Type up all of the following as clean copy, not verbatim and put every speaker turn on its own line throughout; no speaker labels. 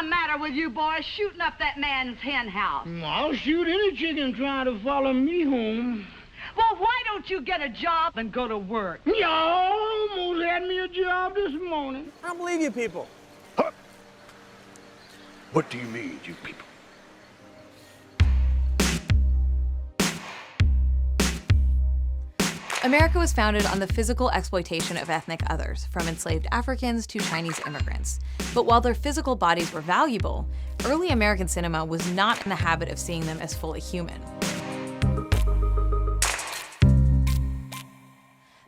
the matter with you boys shooting up that man's hen house?
I'll shoot any chicken trying to follow me home.
Well, why don't you get a job and go to work?
You almost had me a job this morning.
I don't believe you people.
Huh? What do you mean, you people?
America was founded on the physical exploitation of ethnic others, from enslaved Africans to Chinese immigrants. But while their physical bodies were valuable, early American cinema was not in the habit of seeing them as fully human.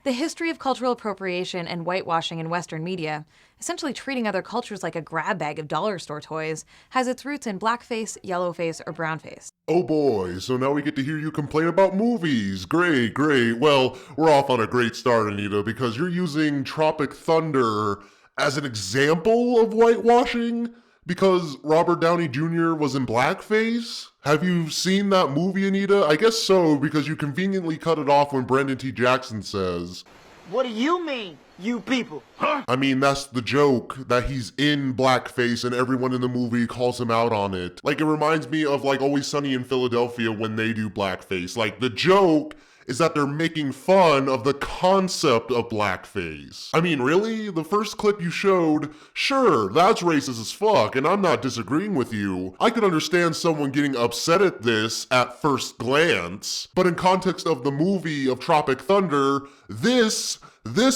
The history of cultural appropriation and whitewashing in Western media, essentially treating other cultures like a grab bag of dollar store toys, has its roots in blackface, yellowface, or brownface.
Oh boy, so now we get to hear you complain about movies. Great, great. Well, we're off on a great start, Anita, because you're using Tropic Thunder as an example of whitewashing? Because Robert Downey Jr. was in blackface? Have you seen that movie, Anita? I guess so, because you conveniently cut it off when Brendan T. Jackson says,
What do you mean, you people?
Huh? I mean, that's the joke, that he's in blackface and everyone in the movie calls him out on it. Like, it reminds me of, like, Always Sunny in Philadelphia when they do blackface. Like, the joke is that they're making fun of the concept of blackface. I mean, really? The first clip you showed, sure, that's racist as fuck, and I'm not disagreeing with you. I could understand someone getting upset at this at first glance, but in context of the movie of Tropic Thunder, this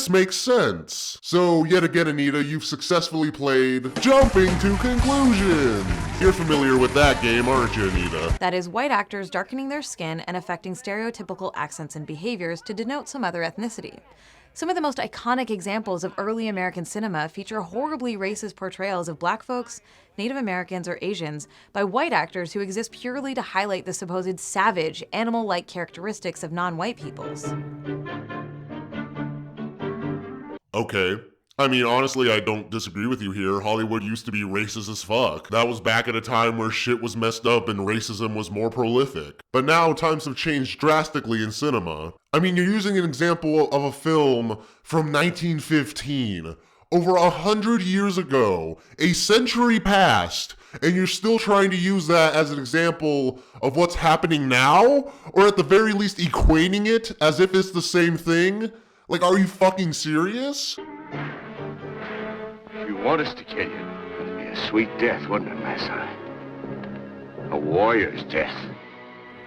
makes sense. So yet again, Anita, you've successfully played Jumping to Conclusion. You're familiar with that game, aren't you, Anita?
That is, white actors darkening their skin and affecting stereotypical accents and behaviors to denote some other ethnicity. Some of the most iconic examples of early American cinema feature horribly racist portrayals of black folks, Native Americans, or Asians by white actors who exist purely to highlight the supposed savage, animal-like characteristics of non-white peoples.
Okay. I mean, honestly, I don't disagree with you here. Hollywood used to be racist as fuck. That was back at a time where shit was messed up and racism was more prolific. But now times have changed drastically in cinema. I mean, you're using an example of a film from 1915, over 100 years ago, a century past, and you're still trying to use that as an example of what's happening now? Or at the very least equating it as if it's the same thing? Like, are you fucking serious?
If you want us to kill you, it'd be a sweet death, wouldn't it, Massa? A warrior's death.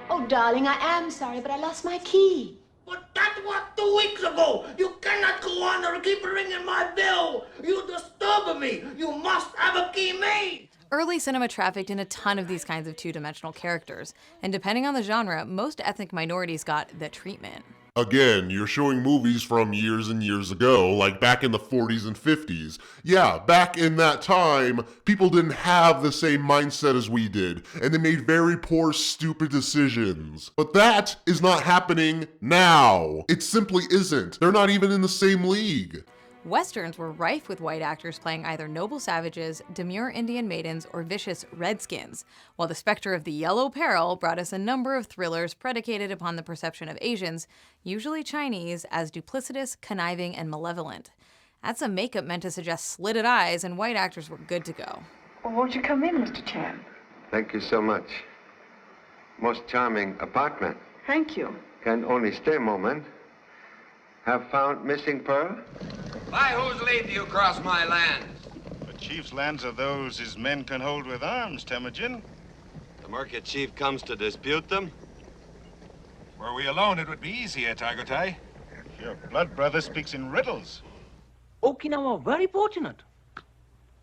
Oh, darling, I am sorry, but I lost my key.
But that was 2 weeks ago. You cannot go on and keep ringing my bell. You disturb me. You must have a key made.
Early cinema trafficked in a ton of these kinds of two-dimensional characters, and depending on the genre, most ethnic minorities got the treatment.
Again, you're showing movies from years and years ago, like back in the 40s and 50s. Yeah, back in that time, people didn't have the same mindset as we did, and they made very poor, stupid decisions. But that is not happening now. It simply isn't. They're not even in the same league.
Westerns were rife with white actors playing either noble savages, demure Indian maidens, or vicious redskins, while the specter of the Yellow Peril brought us a number of thrillers predicated upon the perception of Asians, usually Chinese, as duplicitous, conniving, and malevolent. That's a makeup meant to suggest slitted eyes, and white actors were good to go.
Well, won't you come in, Mr. Chan?
Thank you so much. Most charming apartment.
Thank you.
Can only stay a moment. Have found missing pearl?
By whose leave do you cross my land?
The chief's lands are those his men can hold with arms, Temujin.
The Murka chief comes to dispute them?
Were we alone, it would be easier, Tagotai.
Your blood brother speaks in riddles.
Okinawa very fortunate.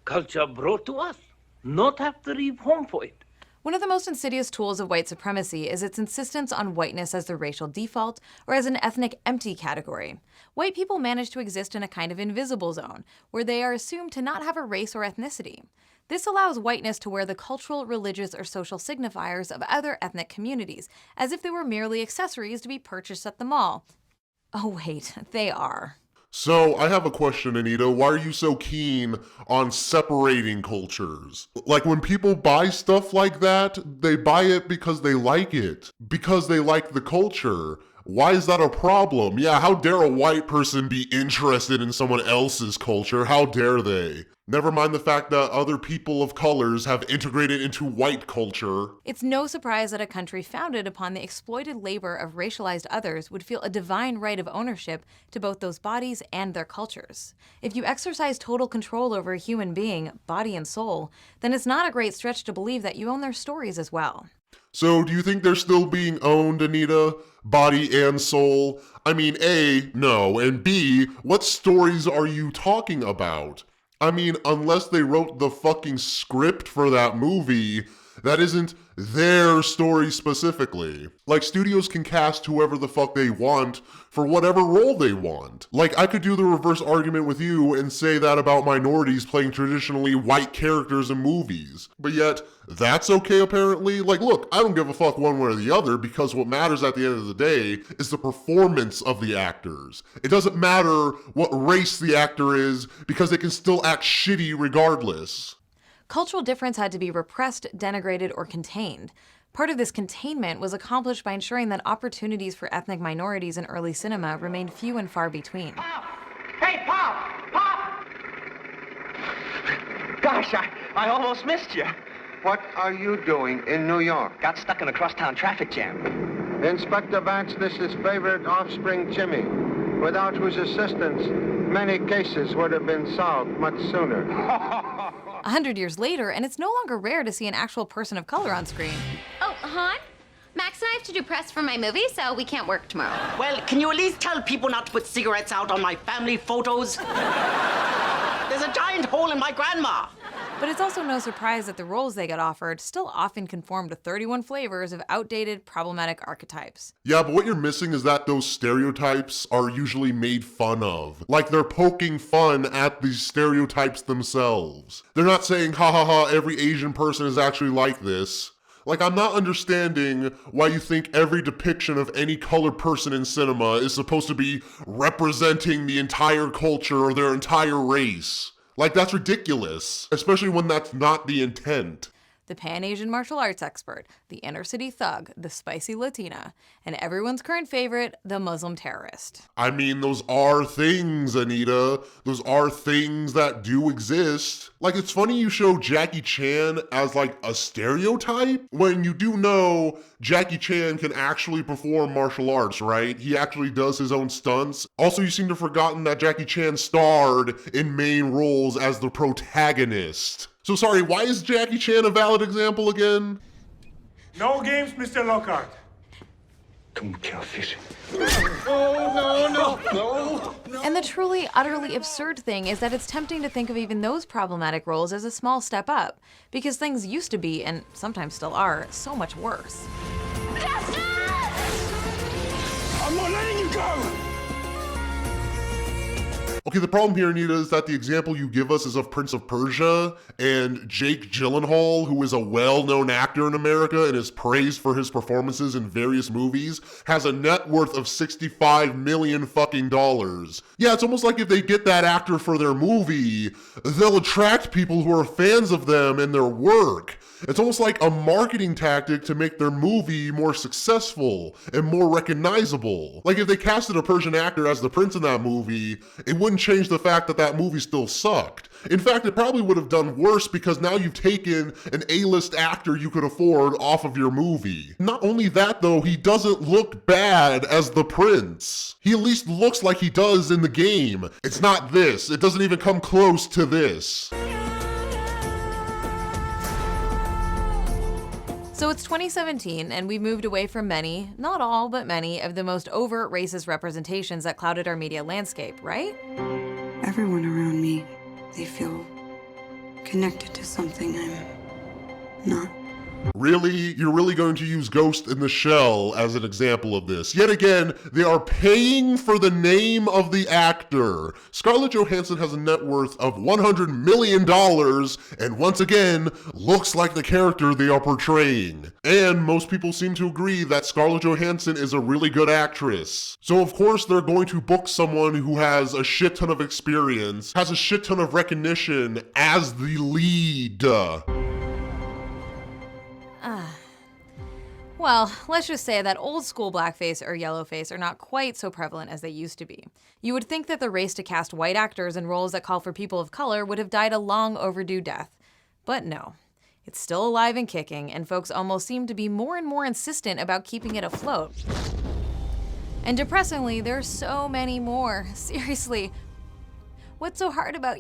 Culture brought to us. Not have to leave home for it.
One of the most insidious tools of white supremacy is its insistence on whiteness as the racial default or as an ethnic empty category. White people manage to exist in a kind of invisible zone, where they are assumed to not have a race or ethnicity. This allows whiteness to wear the cultural, religious, or social signifiers of other ethnic communities, as if they were merely accessories to be purchased at the mall. Oh wait, they are.
So, I have a question, Anita. Why are you so keen on separating cultures? Like, when people buy stuff like that, they buy it because they like it. Because they like the culture. Why is that a problem? Yeah, how dare a white person be interested in someone else's culture? How dare they? Never mind the fact that other people of colors have integrated into white culture.
It's no surprise that a country founded upon the exploited labor of racialized others would feel a divine right of ownership to both those bodies and their cultures. If you exercise total control over a human being, body and soul, then it's not a great stretch to believe that you own their stories as well.
So do you think they're still being owned, Anita? Body and soul? I mean, A, no, and B, what stories are you talking about? I mean, unless they wrote the fucking script for that movie, that isn't their story specifically. Like, studios can cast whoever the fuck they want for whatever role they want. Like, I could do the reverse argument with you and say that about minorities playing traditionally white characters in movies. But yet, that's okay apparently? Like, look, I don't give a fuck one way or the other because what matters at the end of the day is the performance of the actors. It doesn't matter what race the actor is because they can still act shitty regardless.
Cultural difference had to be repressed, denigrated, or contained. Part of this containment was accomplished by ensuring that opportunities for ethnic minorities in early cinema remained few and far between.
Pop! Hey, Pop! Pop!
Gosh, I almost missed you.
What are you doing in New York?
Got stuck in a crosstown traffic jam.
Inspector Vance, this is favorite offspring Jimmy, without whose assistance many cases would have been solved much sooner.
100 years later, and it's no longer rare to see an actual person of color on screen.
Oh, hon? Max and I have to do press for my movie, so we can't work tomorrow.
Well, can you at least tell people not to put cigarettes out on my family photos? There's a giant hole in my grandma.
But it's also no surprise that the roles they get offered still often conform to 31 flavors of outdated, problematic archetypes.
Yeah, but what you're missing is that those stereotypes are usually made fun of. Like, they're poking fun at these stereotypes themselves. They're not saying, ha ha ha, every Asian person is actually like this. Like, I'm not understanding why you think every depiction of any colored person in cinema is supposed to be representing the entire culture or their entire race. Like, that's ridiculous, especially when that's not the intent.
The Pan-Asian martial arts expert, the inner-city thug, the spicy Latina, and everyone's current favorite, the Muslim terrorist.
I mean, those are things, Anita. Those are things that do exist. Like, it's funny you show Jackie Chan as, like, a stereotype, when you do know Jackie Chan can actually perform martial arts, right? He actually does his own stunts. Also, you seem to have forgotten that Jackie Chan starred in main roles as the protagonist. So sorry, why is Jackie Chan a valid example again?
No games, Mr. Lockhart.
Come kill fish.
No.
And the truly, utterly absurd thing is that it's tempting to think of even those problematic roles as a small step up, because things used to be, and sometimes still are, so much worse.
I'm not letting you go!
Okay, the problem here, Anita, is that the example you give us is of Prince of Persia, and Jake Gyllenhaal, who is a well-known actor in America and is praised for his performances in various movies, has a net worth of $65 million fucking dollars. Yeah, it's almost like if they get that actor for their movie, they'll attract people who are fans of them and their work. It's almost like a marketing tactic to make their movie more successful and more recognizable. Like, if they casted a Persian actor as the prince in that movie, it wouldn't change the fact that that movie still sucked. In fact, it probably would have done worse because now you've taken an A-list actor you could afford off of your movie. Not only that though, he doesn't look bad as the prince. He at least looks like he does in the game. It's not this. It doesn't even come close to this.
So it's 2017, and we've moved away from many, not all, but many, of the most overt racist representations that clouded our media landscape, right?
Everyone around me, they feel connected to something I'm not.
Really? You're really going to use Ghost in the Shell as an example of this? Yet again, they are paying for the name of the actor. Scarlett Johansson has a net worth of $100 million and once again, looks like the character they are portraying. And most people seem to agree that Scarlett Johansson is a really good actress. So of course they're going to book someone who has a shit ton of experience, has a shit ton of recognition as the lead.
Well, let's just say that old school blackface or yellowface are not quite so prevalent as they used to be. You would think that the race to cast white actors in roles that call for people of color would have died a long overdue death. But no. It's still alive and kicking, and folks almost seem to be more and more insistent about keeping it afloat. And depressingly, there's so many more. Seriously. What's so hard about,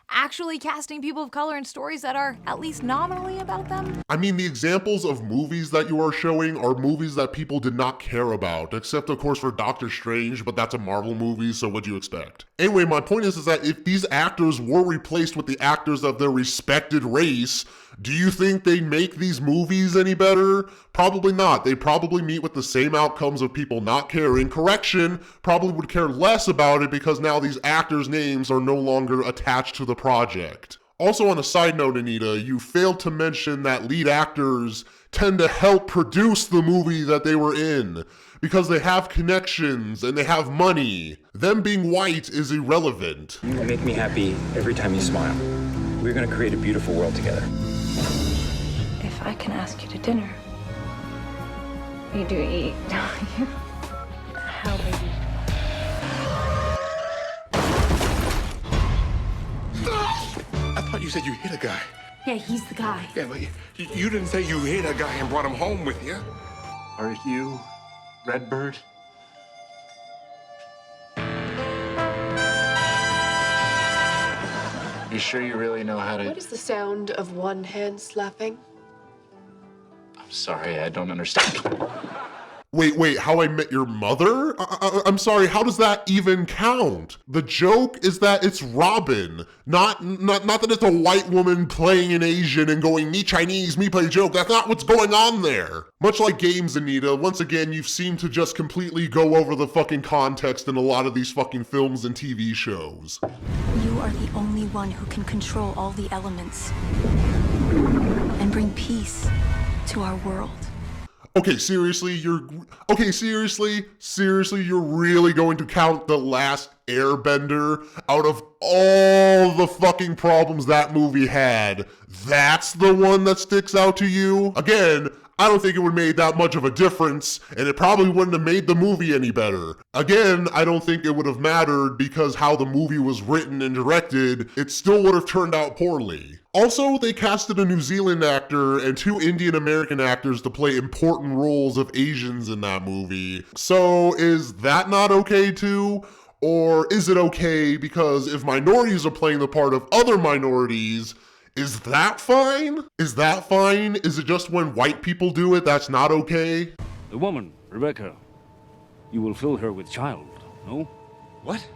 actually casting people of color in stories that are at least nominally about them?
I mean, the examples of movies that you are showing are movies that people did not care about, except of course for Doctor Strange, but that's a Marvel movie, so what do you expect? Anyway, my point is that if these actors were replaced with the actors of their respected race, do you think they'd make these movies any better? Probably not. They probably meet with the same outcomes of people not caring. Correction, probably would care less about it because now these actors' names are no longer attached to the project. Also, on a side note, Anita, you failed to mention that lead actors tend to help produce the movie that they were in because they have connections and they have money. Them being white is irrelevant.
You make me happy every time you smile. We're gonna create a beautiful world together.
If I can ask you to dinner, you do eat, don't you? How baby?
I thought you said you hit a guy.
Yeah, he's the guy.
Yeah, but you didn't say you hit a guy and brought him home with you.
Are you Redbird? You sure you really know how to...
What is the sound of one hand slapping?
I'm sorry, I don't understand.
Wait, How I Met Your Mother? I'm sorry, how does that even count? The joke is that it's Robin, not that it's a white woman playing an Asian and going, me Chinese, me play joke. That's not what's going on there. Much like games, Anita, once again, you've seemed to just completely go over the fucking context in a lot of these fucking films and TV shows.
You are the only one who can control all the elements and bring peace to our world.
Okay, seriously, you're really going to count The Last Airbender out of all the fucking problems that movie had? That's the one that sticks out to you? Again, I don't think it would have made that much of a difference, and it probably wouldn't have made the movie any better. Again, I don't think it would have mattered because how the movie was written and directed, it still would have turned out poorly. Also, they casted a New Zealand actor and 2 Indian American actors to play important roles of Asians in that movie. So is that not okay too? Or is it okay because if minorities are playing the part of other minorities, is that fine? Is that fine? Is it just when white people do it that's not okay?
The woman, Rebecca, you will fill her with child, no?
What?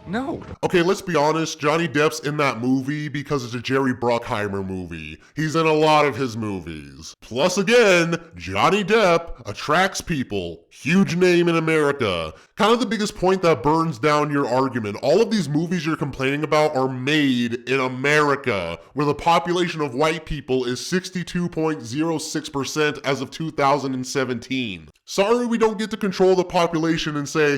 No.
Okay, let's be honest, Johnny Depp's in that movie because it's a Jerry Bruckheimer movie. He's in a lot of his movies. Plus again, Johnny Depp attracts people. Huge name in America. Kind of the biggest point that burns down your argument. All of these movies you're complaining about are made in America, where the population of white people is 62.06% as of 2017. Sorry we don't get to control the population and say,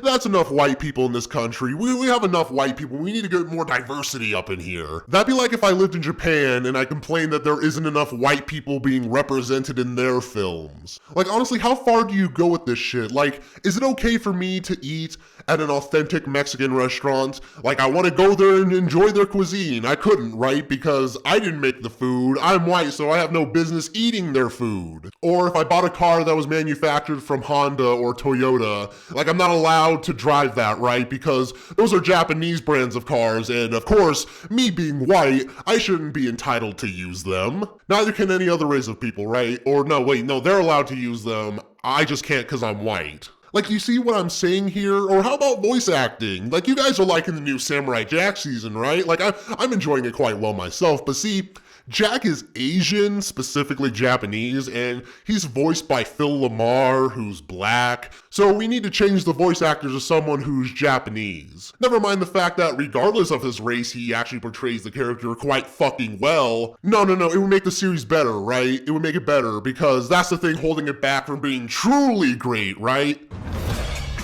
that's enough white people in this country. We have enough white people. We need to get more diversity up in here. That'd be like if I lived in Japan and I complained that there isn't enough white people being represented in their films. Like, honestly, how far do you go with this shit? Like, is it okay for me to eat at an authentic Mexican restaurant? Like, I want to go there and enjoy their cuisine. I couldn't, right? Because I didn't make the food. I'm white, so I have no business eating their food. Or if I bought a car that was manufactured from Honda or Toyota, like, I'm not allowed to drive that, right? Because those are Japanese brands of cars, and of course, me being white, I shouldn't be entitled to use them. Neither can any other race of people, right? Or no, wait, no, they're allowed to use them. I just can't because I'm white. Like, you see what I'm saying here? Or how about voice acting? Like, you guys are liking the new Samurai Jack season, right? Like, I'm enjoying it quite well myself, but see, Jack is Asian, specifically Japanese, and he's voiced by Phil Lamar, who's black. So we need to change the voice actor to someone who's Japanese. Never mind the fact that regardless of his race, he actually portrays the character quite fucking well. No, it would make the series better, right? It would make it better, because that's the thing holding it back from being truly great, right?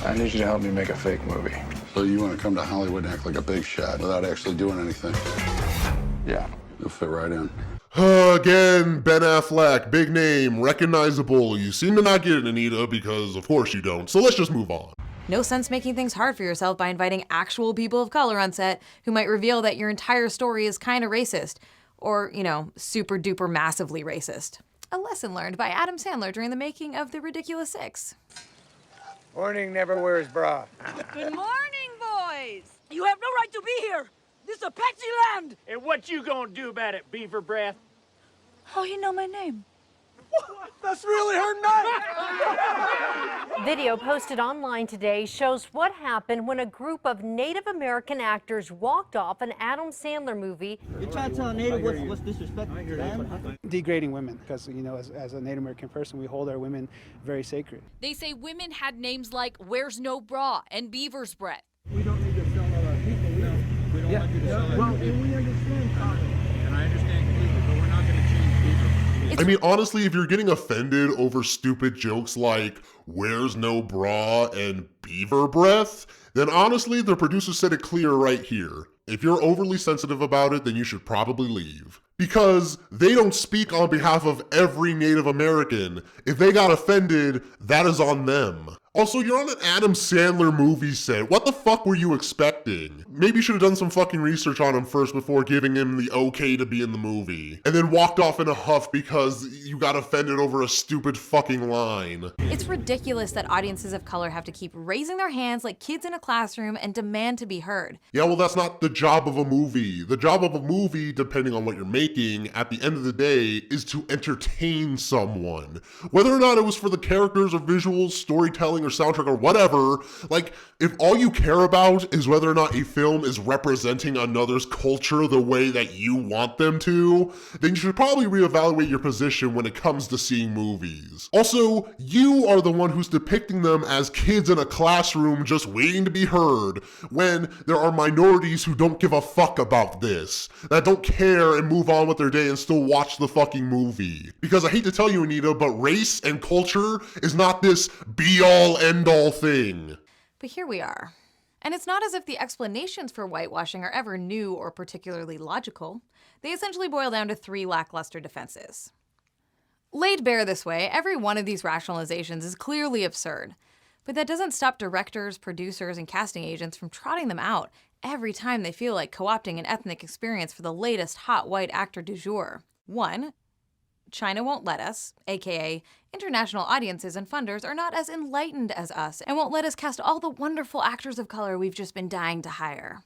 I need you to help me make a fake movie.
So you want to come to Hollywood and act like a big shot without actually doing anything?
Yeah. You'll fit right in.
Again, Ben Affleck, big name, recognizable. You seem to not get it, Anita, because of course you don't. So let's just move on.
No sense making things hard for yourself by inviting actual people of color on set who might reveal that your entire story is kind of racist. Or, you know, super duper massively racist. A lesson learned by Adam Sandler during the making of The Ridiculous Six.
Morning never wears bra.
Good morning, boys. You have no right to be here. This is Apache land.
And what you gonna do about it, beaver breath?
How you know my name?
That's really her name.
Video posted online today shows what happened when a group of Native American actors walked off an Adam Sandler movie.
You're trying to tell a Native what's disrespectful to them?
Degrading women, because, you know, as a Native American person, we hold our women very sacred.
They say women had names like Where's No Bra and Beaver's Breath.
We don't need to sell all our people. We don't want you to sell our people. We understand,
And I understand completely, but we're not going to change beaver.
I mean, honestly, if you're getting offended over stupid jokes like "Where's no bra" and "beaver breath," then honestly, the producer said it clear right here. If you're overly sensitive about it, then you should probably leave. Because they don't speak on behalf of every Native American. If they got offended, that is on them. Also, you're on an Adam Sandler movie set. What the fuck were you expecting? Maybe you should have done some fucking research on him first before giving him the okay to be in the movie. And then walked off in a huff because you got offended over a stupid fucking line.
It's ridiculous that audiences of color have to keep raising their hands like kids in a classroom and demand to be heard.
Yeah, well, that's not the job of a movie. The job of a movie, depending on what you're making, at the end of the day, is to entertain someone. Whether or not it was for the characters or visuals, storytelling, or soundtrack or whatever, like, if all you care about is whether or not a film is representing another's culture the way that you want them to, then you should probably reevaluate your position when it comes to seeing movies. Also, you are the one who's depicting them as kids in a classroom just waiting to be heard, when there are minorities who don't give a fuck about this, that don't care and move on with their day and still watch the fucking movie. Because I hate to tell you, Anita, but race and culture is not this be-all end-all thing.
But here we are. And it's not as if the explanations for whitewashing are ever new or particularly logical. They essentially boil down to three lackluster defenses. Laid bare this way, every one of these rationalizations is clearly absurd. But that doesn't stop directors, producers, and casting agents from trotting them out every time they feel like co-opting an ethnic experience for the latest hot white actor du jour. 1. China won't let us, aka international audiences and funders are not as enlightened as us and won't let us cast all the wonderful actors of color we've just been dying to hire.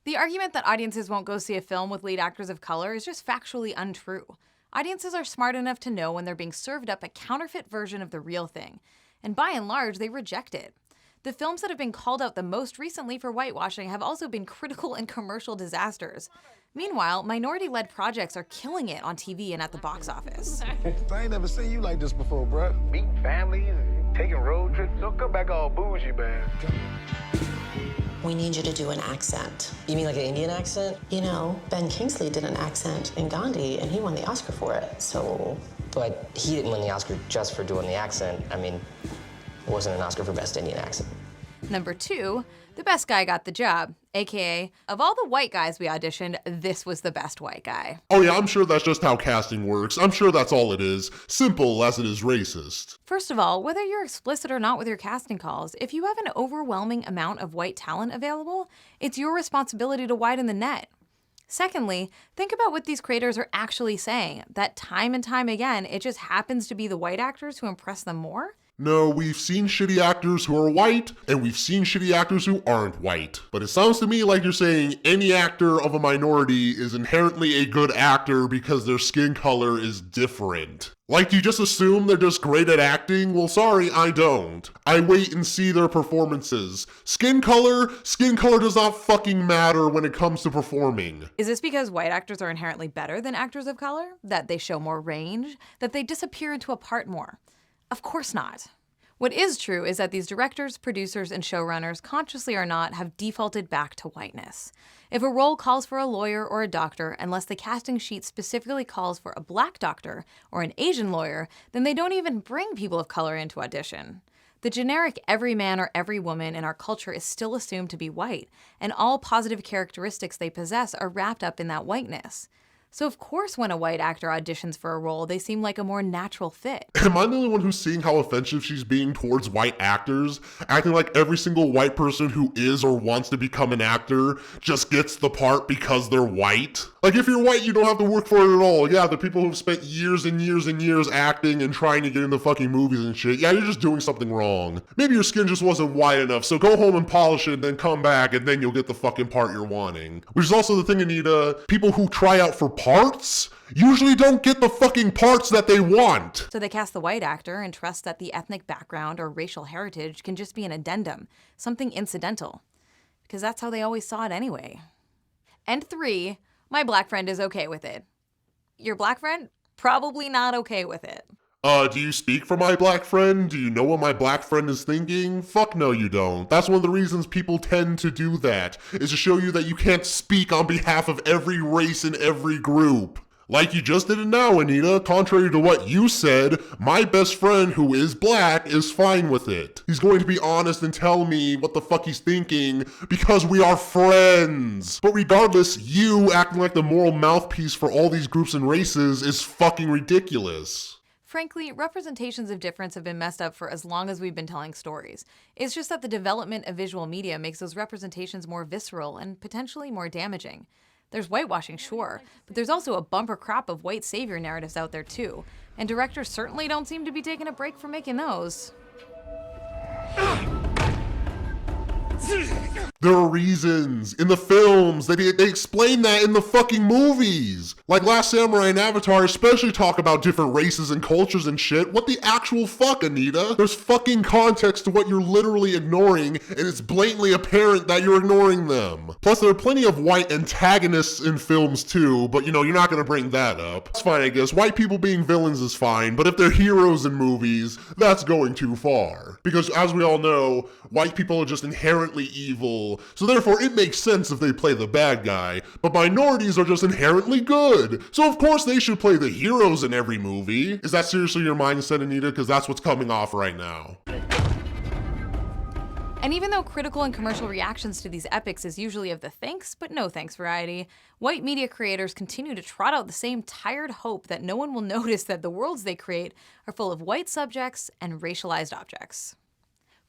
The argument that audiences won't go see a film with lead actors of color is just factually untrue. Audiences are smart enough to know when they're being served up a counterfeit version of the real thing, and by and large, they reject it. The films that have been called out the most recently for whitewashing have also been critical and commercial disasters. Meanwhile, minority-led projects are killing it on TV and at the box office.
I ain't never seen you like this before, bruh.
Meeting families, taking road trips. Don't come back all bougie, man.
We need you to do an accent. You mean like an Indian accent? You know, Ben Kingsley did an accent in Gandhi, and he won the Oscar for it, so...
But he didn't win the Oscar just for doing the accent. I mean, it wasn't an Oscar for Best Indian Accent.
Number 2, the best guy got the job, aka, of all the white guys we auditioned, this was the best white guy.
Oh yeah, I'm sure that's just how casting works. I'm sure that's all it is. Simple as it is racist.
First of all, whether you're explicit or not with your casting calls, if you have an overwhelming amount of white talent available, it's your responsibility to widen the net. Secondly, think about what these creators are actually saying, that time and time again, it just happens to be the white actors who impress them more?
No, we've seen shitty actors who are white, and we've seen shitty actors who aren't white. But it sounds to me like you're saying any actor of a minority is inherently a good actor because their skin color is different. Like, do you just assume they're just great at acting? Well, sorry, I don't. I wait and see their performances. Skin color does not fucking matter when it comes to performing.
Is this because white actors are inherently better than actors of color? That they show more range? That they disappear into a part more? Of course not. What is true is that these directors, producers, and showrunners, consciously or not, have defaulted back to whiteness. If a role calls for a lawyer or a doctor, unless the casting sheet specifically calls for a black doctor or an Asian lawyer, then they don't even bring people of color into audition. The generic every man or every woman in our culture is still assumed to be white, and all positive characteristics they possess are wrapped up in that whiteness. So of course when a white actor auditions for a role, they seem like a more natural fit.
Am I the only one who's seeing how offensive she's being towards white actors? Acting like every single white person who is or wants to become an actor just gets the part because they're white? Like, if you're white, you don't have to work for it at all. Yeah, the people who've spent years and years and years acting and trying to get into fucking movies and shit, yeah, you're just doing something wrong. Maybe your skin just wasn't white enough, so go home and polish it and then come back and then you'll get the fucking part you're wanting. Which is also the thing, Anita, people who try out for parts usually don't get the fucking parts that they want.
So they cast the white actor and trust that the ethnic background or racial heritage can just be an addendum, something incidental. Because that's how they always saw it anyway. And 3, my black friend is okay with it. Your black friend? Probably not okay with it.
Do you speak for my black friend? Do you know what my black friend is thinking? Fuck no, you don't. That's one of the reasons people tend to do that, is to show you that you can't speak on behalf of every race and every group. Like you just did it now, Anita. Contrary to what you said, my best friend who is black is fine with it. He's going to be honest and tell me what the fuck he's thinking because we are friends. But regardless, you acting like the moral mouthpiece for all these groups and races is fucking ridiculous.
Frankly, representations of difference have been messed up for as long as we've been telling stories. It's just that the development of visual media makes those representations more visceral and potentially more damaging. There's whitewashing, sure, but there's also a bumper crop of white savior narratives out there too, and directors certainly don't seem to be taking a break from making those.
There are reasons in the films. They explain that in the fucking movies. Like Last Samurai and Avatar especially talk about different races and cultures and shit. What the actual fuck, Anita? There's fucking context to what you're literally ignoring, and it's blatantly apparent that you're ignoring them. Plus, there are plenty of white antagonists in films too, but you know, you're not gonna bring that up. It's fine, I guess. White people being villains is fine, but if they're heroes in movies, that's going too far. Because as we all know, white people are just inherently evil, so therefore it makes sense if they play the bad guy, but minorities are just inherently good, so of course they should play the heroes in every movie. Is that seriously your mindset, Anita? Because that's what's coming off right now.
And even though critical and commercial reactions to these epics is usually of the thanks but no thanks variety, white media creators continue to trot out the same tired hope that no one will notice that the worlds they create are full of white subjects and racialized objects.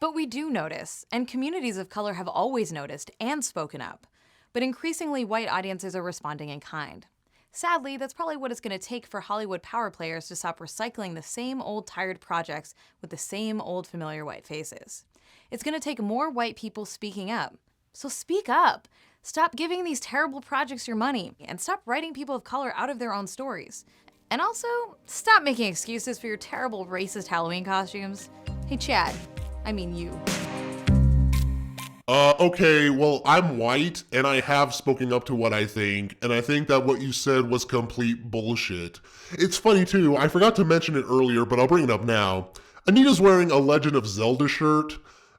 But we do notice, and communities of color have always noticed and spoken up. But increasingly, white audiences are responding in kind. Sadly, that's probably what it's going to take for Hollywood power players to stop recycling the same old tired projects with the same old familiar white faces. It's going to take more white people speaking up. So speak up! Stop giving these terrible projects your money, and stop writing people of color out of their own stories. And also, stop making excuses for your terrible racist Halloween costumes. Hey Chad, I mean you.
Okay, well, I'm white, and I have spoken up to what I think, and I think that what you said was complete bullshit. It's funny too, I forgot to mention it earlier, but I'll bring it up now. Anita's wearing a Legend of Zelda shirt.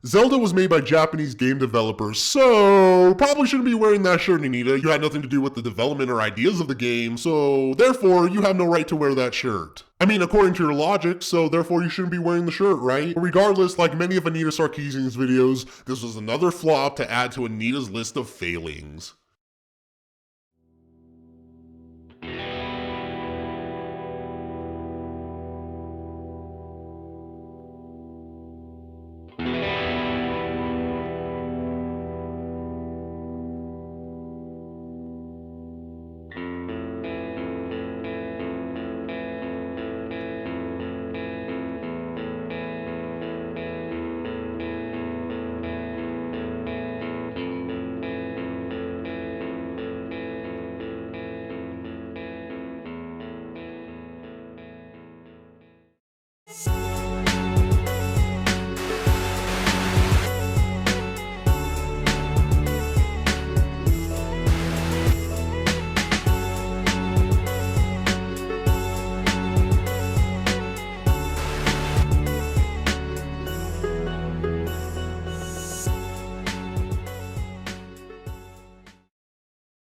Zelda was made by Japanese game developers, so probably shouldn't be wearing that shirt, Anita. You had nothing to do with the development or ideas of the game, so therefore you have no right to wear that shirt. I mean, according to your logic, so therefore you shouldn't be wearing the shirt, right? Regardless, like many of Anita Sarkeensian's videos, this was another flop to add to Anita's list of failings.